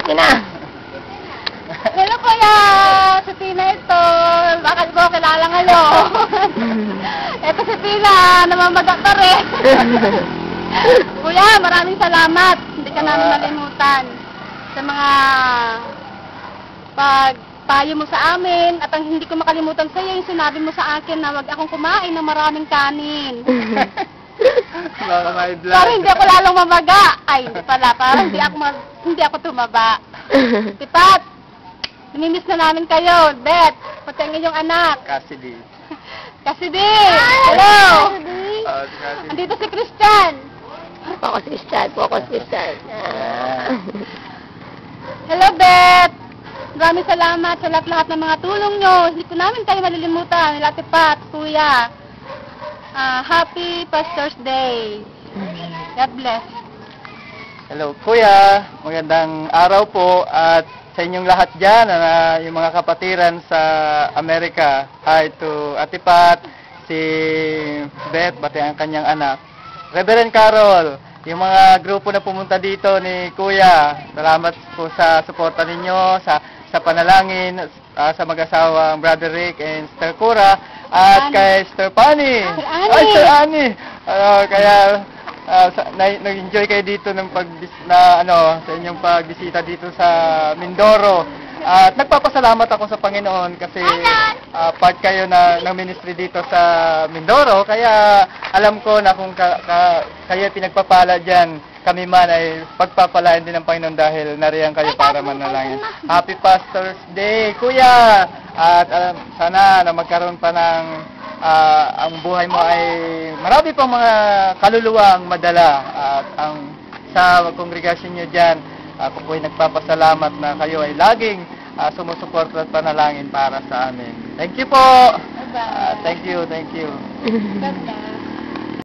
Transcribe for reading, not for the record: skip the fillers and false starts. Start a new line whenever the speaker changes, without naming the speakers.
Akin na.
Hello kuya! Si Tina ito. Bakit mo kilala ngayon? Ito si Tina. Namamaga ka rin. Kuya, maraming salamat. Hindi ka namin malimutan sa mga pagpayo mo sa amin. At ang hindi ko makalimutan sa iyo, yung sinabi mo sa akin na wag akong kumain ng maraming kanin. Para hindi ako lalong mamaga. Ay, hindi pala. Para hindi ako tumaba. Tipat, namimiss na namin kayo. Beth, pati ang inyong anak.
Cassidy.
Cassidy! Hello!
Cassidy.
Andito si Christian.
Focus Crystal, focus Crystal.
Hello, Beth! Maraming salamat sa lahat-lahat ng mga tulong nyo. Hindi ko namin kayo malilimutan. Nila Tipat, Kuya. Happy Pastor's Day. God bless.
Hello, Kuya. Magandang araw po at sa inyong lahat dyan, yung mga kapatiran sa Amerika. Hi to Atipat, si Beth, pati ang kanyang anak. Reverend Carol, yung mga grupo na pumunta dito ni Kuya, salamat po sa suporta ninyo, sa panalangin, sa mag-asawang Brother Rick and Sister Cora, at kay Sister Pani. Ay, Sister Annie! Kaya nag-enjoy kayo dito sa inyong pagbisita dito sa Mindoro. At nagpapasalamat ako sa Panginoon kasi part kayo ng ministry dito sa Mindoro. Kaya alam ko na kung kayo pinagpapala dyan, kami man ay pagpapalain din ng Panginoon dahil nariyan kayo para manalangin. Happy Pastor's Day, Kuya! At sana na magkaroon pa ng ang buhay mo ay marami pang mga kaluluwang madala. At sa kongregasyon nyo dyan, ako po ay nagpapasalamat na kayo ay laging sumusuporta at panalangin para sa amin. Thank you po!
Bye-bye.
Thank you.
Bye-bye.